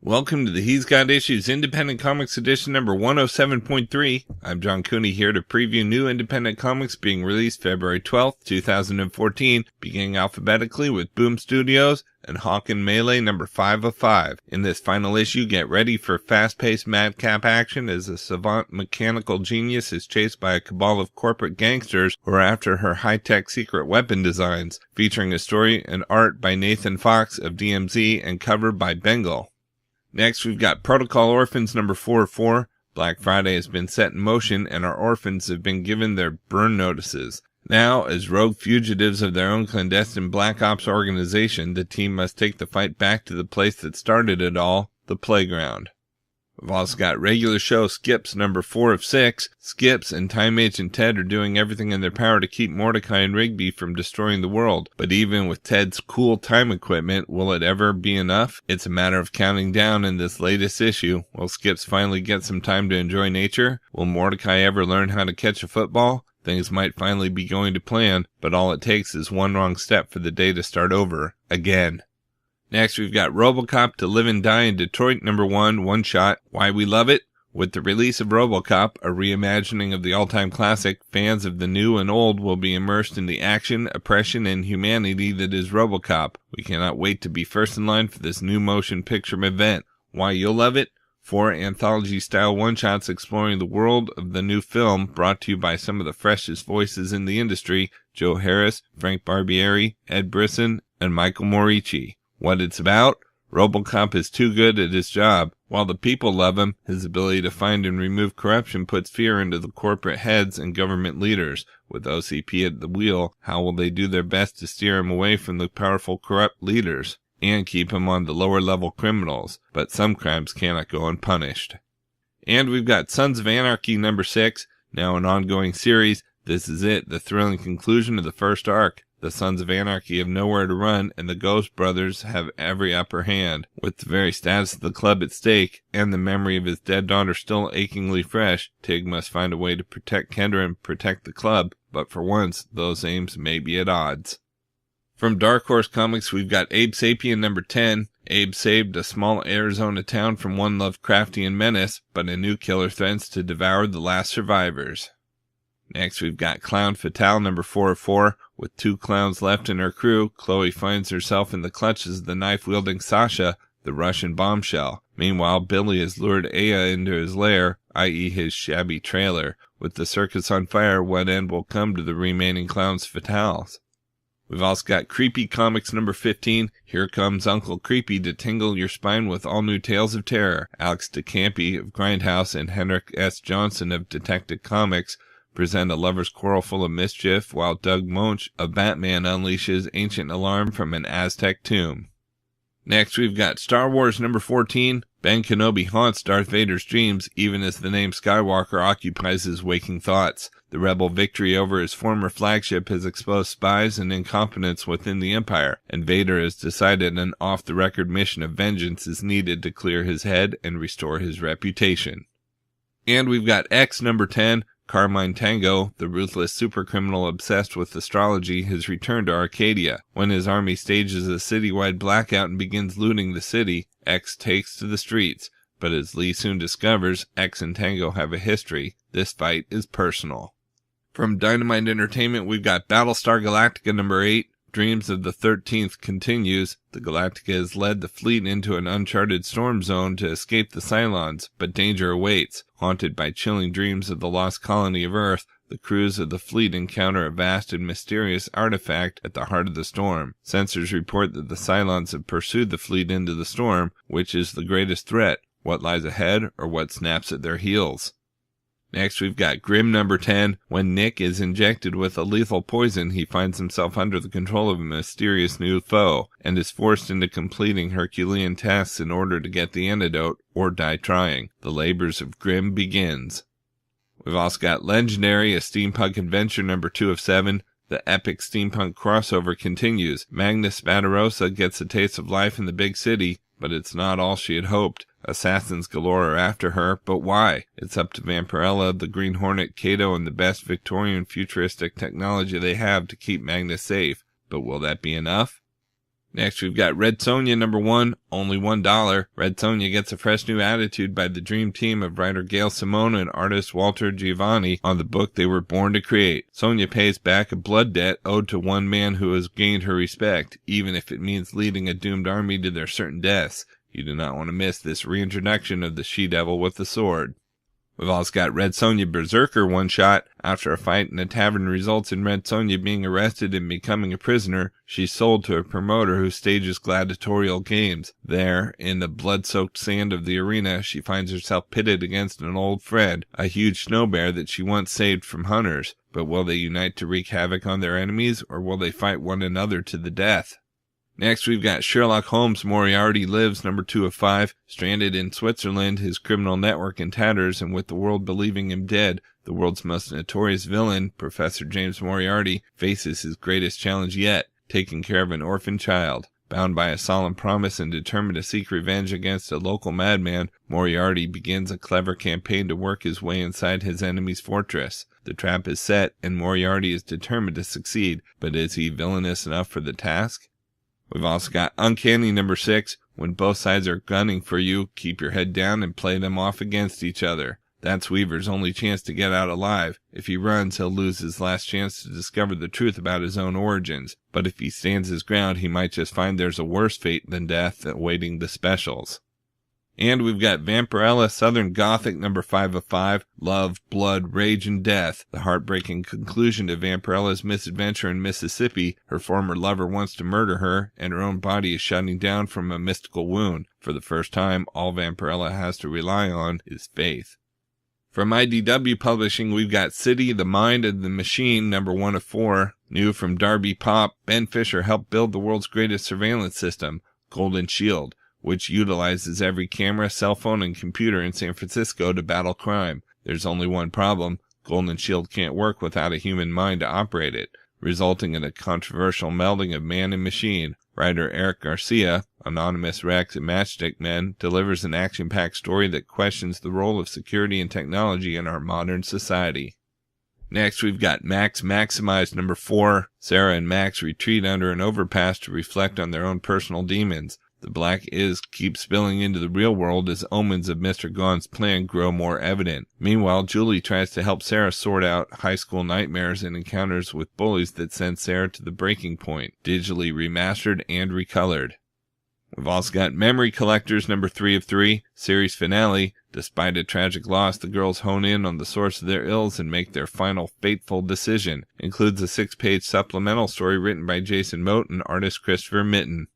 Welcome to the He's Got Issues Independent Comics Edition number 107.3. I'm John Cooney here to preview new independent comics being released February 12th, 2014, beginning alphabetically with Boom Studios and Hawken Melee number 5 of 5. In this final issue, get ready for fast-paced madcap action as a savant mechanical genius is chased by a cabal of corporate gangsters who are after her high-tech secret weapon designs, featuring a story and art by Nathan Fox of DMZ and cover by Bengal. Next, we've got Protocol Orphans number 4 of 4. Black Friday has been set in motion, and our orphans have been given their burn notices. Now, as rogue fugitives of their own clandestine Black Ops organization, the team must take the fight back to the place that started it all, the playground. We've also got regular show Skips number 4 of 6. Skips and Time Agent Ted are doing everything in their power to keep Mordecai and Rigby from destroying the world. But even with Ted's cool time equipment, will it ever be enough? It's a matter of counting down in this latest issue. Will Skips finally get some time to enjoy nature? Will Mordecai ever learn how to catch a football? Things might finally be going to plan, but all it takes is one wrong step for the day to start over again. Next, we've got Robocop to Live and Die in Detroit number 1, one shot. Why we love it? With the release of Robocop, a reimagining of the all-time classic, fans of the new and old will be immersed in the action, oppression, and humanity that is Robocop. We cannot wait to be first in line for this new motion picture event. Why you'll love it? 4 anthology-style one-shots exploring the world of the new film, brought to you by some of the freshest voices in the industry, Joe Harris, Frank Barbieri, Ed Brisson, and Michael Moriarty. What it's about? Robocop is too good at his job. While the people love him, his ability to find and remove corruption puts fear into the corporate heads and government leaders. With OCP at the wheel, how will they do their best to steer him away from the powerful corrupt leaders and keep him on the lower level criminals? But some crimes cannot go unpunished. And we've got Sons of Anarchy number 6, now an ongoing series. This is it, the thrilling conclusion of the first arc. The Sons of Anarchy have nowhere to run, and the Ghost Brothers have every upper hand. With the very status of the club at stake, and the memory of his dead daughter still achingly fresh, Tig must find a way to protect Kendra and protect the club, but for once, those aims may be at odds. From Dark Horse Comics, we've got Abe Sapien number 10. Abe saved a small Arizona town from one Lovecraftian menace, but a new killer threatens to devour the last survivors. Next, we've got Clown Fatale number 4 of 4. With 2 clowns left in her crew, Chloe finds herself in the clutches of the knife-wielding Sasha, the Russian bombshell. Meanwhile, Billy has lured Aya into his lair, i.e. his shabby trailer. With the circus on fire, what end will come to the remaining clowns fatales? We've also got Creepy Comics number 15. Here comes Uncle Creepy to tingle your spine with all new tales of terror. Alex DeCampi of Grindhouse and Henrik S. Johnson of Detective Comics present a lover's quarrel full of mischief, while Doug Moench of Batman unleashes ancient alarm from an Aztec tomb. Next, we've got Star Wars number 14. Ben Kenobi haunts Darth Vader's dreams, even as the name Skywalker occupies his waking thoughts. The rebel victory over his former flagship has exposed spies and incompetence within the Empire, and Vader has decided an off-the-record mission of vengeance is needed to clear his head and restore his reputation. And we've got X number 10. Carmine Tango, the ruthless supercriminal obsessed with astrology, has returned to Arcadia. When his army stages a citywide blackout and begins looting the city, X takes to the streets. But as Lee soon discovers, X and Tango have a history. This fight is personal. From Dynamite Entertainment, we've got Battlestar Galactica number 8. Dreams of the 13th continues. The Galactica has led the fleet into an uncharted storm zone to escape the Cylons, but danger awaits. Haunted by chilling dreams of the lost colony of Earth, the crews of the fleet encounter a vast and mysterious artifact at the heart of the storm. Sensors report that the Cylons have pursued the fleet into the storm. Which is the greatest threat? What lies ahead, or what snaps at their heels? Next, we've got Grimm number 10. When Nick is injected with a lethal poison, he finds himself under the control of a mysterious new foe, and is forced into completing Herculean tasks in order to get the antidote, or die trying. The labors of Grimm begins. We've also got Legenderry, a steampunk adventure number 2 of 7. The epic steampunk crossover continues. Magnus Spadarosa gets a taste of life in the big city, but it's not all she had hoped. Assassins galore are after her, but why? It's up to Vampirella, the Green Hornet, Kato, and the best Victorian futuristic technology they have to keep Magnus safe. But will that be enough? Next, we've got Red Sonja number 1, only $1. Red Sonja gets a fresh new attitude by the dream team of writer Gail Simone and artist Walter Giovanni on the book they were born to create. Sonja pays back a blood debt owed to one man who has gained her respect, even if it means leading a doomed army to their certain deaths. You do not want to miss this reintroduction of the she-devil with the sword. We've also got Red Sonja Berserker one-shot. After a fight in a tavern results in Red Sonja being arrested and becoming a prisoner, she's sold to a promoter who stages gladiatorial games. There, in the blood-soaked sand of the arena, she finds herself pitted against an old Fred, a huge snow bear that she once saved from hunters. But will they unite to wreak havoc on their enemies, or will they fight one another to the death? Next, we've got Sherlock Holmes Moriarty Lives, number 2 of 5. Stranded in Switzerland, his criminal network in tatters, and with the world believing him dead, the world's most notorious villain, Professor James Moriarty, faces his greatest challenge yet, taking care of an orphan child. Bound by a solemn promise and determined to seek revenge against a local madman, Moriarty begins a clever campaign to work his way inside his enemy's fortress. The trap is set, and Moriarty is determined to succeed, but is he villainous enough for the task? We've also got Uncanny number 6. When both sides are gunning for you, keep your head down and play them off against each other. That's Weaver's only chance to get out alive. If he runs, he'll lose his last chance to discover the truth about his own origins. But if he stands his ground, he might just find there's a worse fate than death awaiting the specials. And we've got Vampirella Southern Gothic number 5 of 5, Love, Blood, Rage, and Death. The heartbreaking conclusion to Vampirella's misadventure in Mississippi. Her former lover wants to murder her, and her own body is shutting down from a mystical wound. For the first time, all Vampirella has to rely on is faith. From IDW Publishing, we've got City, the Mind of the Machine, number 1 of 4. New from Darby Pop, Ben Fisher helped build the world's greatest surveillance system, Golden Shield, which utilizes every camera, cell phone, and computer in San Francisco to battle crime. There's only one problem. Golden Shield can't work without a human mind to operate it, resulting in a controversial melding of man and machine. Writer Eric Garcia, Anonymous Rex and Matchstick Men, delivers an action-packed story that questions the role of security and technology in our modern society. Next, we've got Maxx Maxximized number 4. Sarah and Max retreat under an overpass to reflect on their own personal demons. The black keeps spilling into the real world as omens of Mr. Gaughan's plan grow more evident. Meanwhile, Julie tries to help Sarah sort out high school nightmares and encounters with bullies that send Sarah to the breaking point, digitally remastered and recolored. We've also got Memory Collectors number 3 of 3, series finale. Despite a tragic loss, the girls hone in on the source of their ills and make their final fateful decision. Includes a 6-page supplemental story written by Jason Mote and artist Christopher Mitten.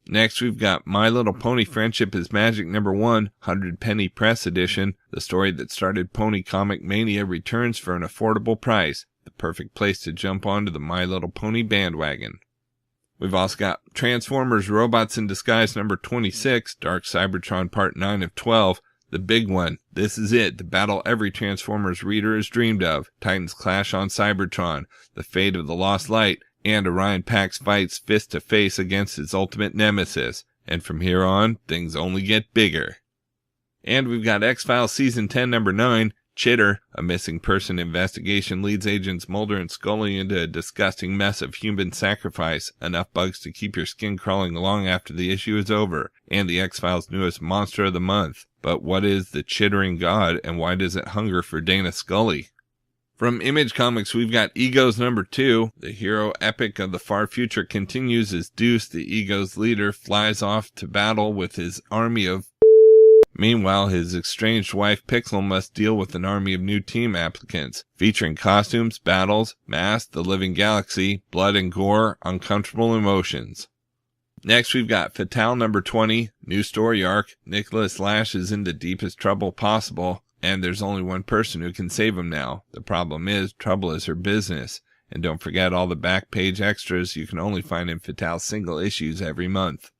Next, we've got My Little Pony Friendship is Magic number 1, 100-penny press edition. The story that started Pony Comic Mania returns for an affordable price. The perfect place to jump onto the My Little Pony bandwagon. We've also got Transformers Robots in Disguise number 26, Dark Cybertron Part 9 of 12. The big one. This is it, the battle every Transformers reader has dreamed of. Titans clash on Cybertron, the fate of the Lost Light, and Orion Pax fights fist to face against its ultimate nemesis. And from here on, things only get bigger. And we've got X-Files Season 10 number 9, Chitter. A missing person investigation leads agents Mulder and Scully into a disgusting mess of human sacrifice, enough bugs to keep your skin crawling long after the issue is over, and the X-Files' newest monster of the month. But what is the Chittering God, and why does it hunger for Dana Scully? From Image Comics, we've got Egos number 2. The hero epic of the far future continues as Deuce, the Egos leader, flies off to battle with his army of Meanwhile, his estranged wife Pixel must deal with an army of new team applicants, featuring costumes, battles, masks, the living galaxy, blood and gore, uncomfortable emotions. Next, we've got Fatale number 20, new story arc. Nicholas Lash is in the deepest trouble possible, and there's only one person who can save him now. The problem is, trouble is her business. And don't forget all the back page extras you can only find in Fatale's single issues every month.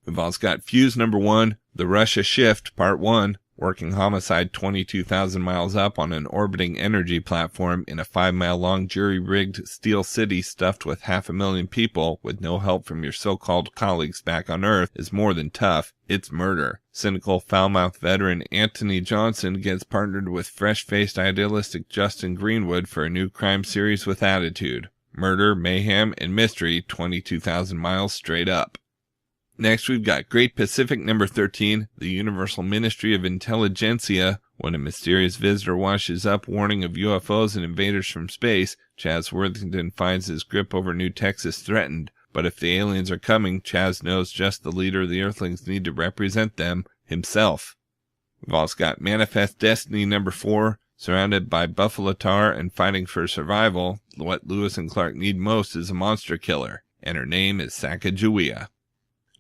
We've also got Fuse number 1, The Russia Shift Part 1, working homicide 22,000 miles up on an orbiting energy platform in a 5-mile-long jury-rigged steel city stuffed with 500,000 people with no help from your so-called colleagues back on Earth is more than tough. It's murder. Cynical, foul-mouthed veteran Anthony Johnson gets partnered with fresh-faced idealistic Justin Greenwood for a new crime series with attitude. murder, mayhem, and mystery 22,000 miles straight up. Next, we've got Great Pacific number 13, the Universal Ministry of Intelligentsia. When a mysterious visitor washes up warning of UFOs and invaders from space, Chaz Worthington finds his grip over New Texas threatened. But if the aliens are coming, Chaz knows just the leader of the Earthlings need to represent them, himself. We've also got Manifest Destiny number 4. Surrounded by Buffalo Tar and fighting for survival, what Lewis and Clark need most is a monster killer, and her name is Sacagawea.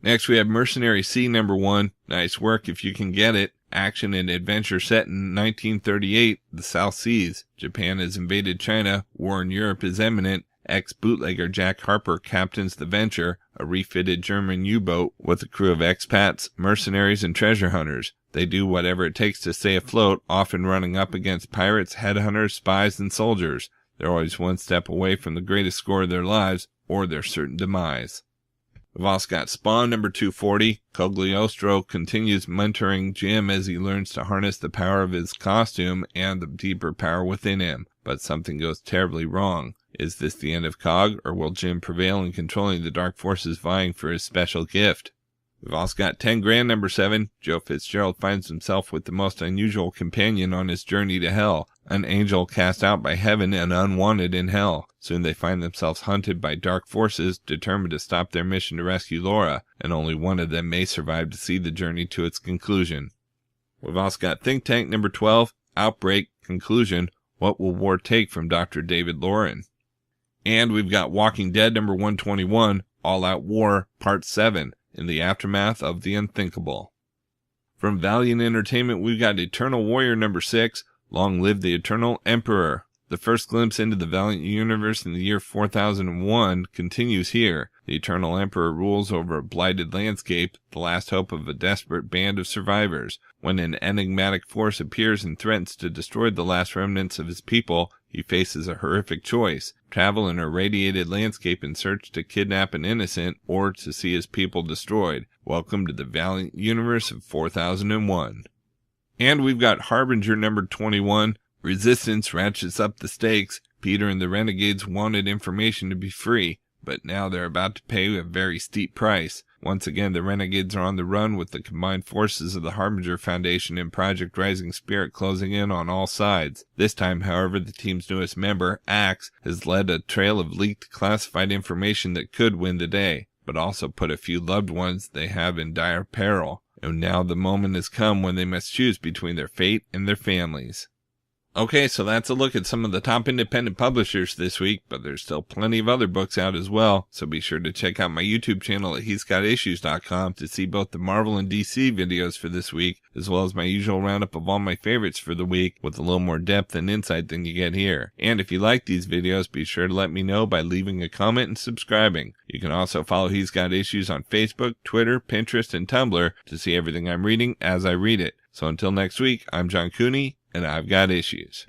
Next, we have Mercenary C number 1. Nice work if you can get it. Action and adventure set in 1938, the South Seas. Japan has invaded China. War in Europe is imminent. Ex-bootlegger Jack Harper captains the Venture, a refitted German U-boat with a crew of expats, mercenaries, and treasure hunters. They do whatever it takes to stay afloat, often running up against pirates, headhunters, spies, and soldiers. They're always one step away from the greatest score of their lives, or their certain demise. We've also got Spawn number 240. Cogliostro continues mentoring Jim as he learns to harness the power of his costume and the deeper power within him. But something goes terribly wrong. Is this the end of Cog, or will Jim prevail in controlling the dark forces vying for his special gift? We've also got 10 Grand number 7. Joe Fitzgerald finds himself with the most unusual companion on his journey to hell, an angel cast out by heaven and unwanted in hell. Soon they find themselves hunted by dark forces, determined to stop their mission to rescue Laura, and only one of them may survive to see the journey to its conclusion. We've also got Think Tank number 12, Outbreak, Conclusion, What Will War Take from Dr. David Lauren? And we've got Walking Dead number 121, All Out War, Part 7, in the aftermath of the unthinkable. From Valiant Entertainment, we've got Eternal Warrior number 6, Long Live the Eternal Emperor. The first glimpse into the Valiant universe in the year 4001 continues here. The Eternal Emperor rules over a blighted landscape, the last hope of a desperate band of survivors. When an enigmatic force appears and threatens to destroy the last remnants of his people, he faces a horrific choice: travel in a radiated landscape in search to kidnap an innocent, or to see his people destroyed. Welcome to the Valiant universe of 4001. And we've got Harbinger number 21. Resistance ratchets up the stakes. Peter and the Renegades wanted information to be free, but now they're about to pay a very steep price. Once again, the Renegades are on the run with the combined forces of the Harbinger Foundation and Project Rising Spirit closing in on all sides. This time, however, the team's newest member, Axe, has led a trail of leaked classified information that could win the day, but also put a few loved ones they have in dire peril. And now the moment has come when they must choose between their fate and their families. Okay, so that's a look at some of the top independent publishers this week, but there's still plenty of other books out as well, so be sure to check out my YouTube channel at he'sgotissues.com to see both the Marvel and DC videos for this week, as well as my usual roundup of all my favorites for the week, with a little more depth and insight than you get here. And if you like these videos, be sure to let me know by leaving a comment and subscribing. You can also follow He's Got Issues on Facebook, Twitter, Pinterest, and Tumblr to see everything I'm reading as I read it. So until next week, I'm John Cooney, and I've got issues.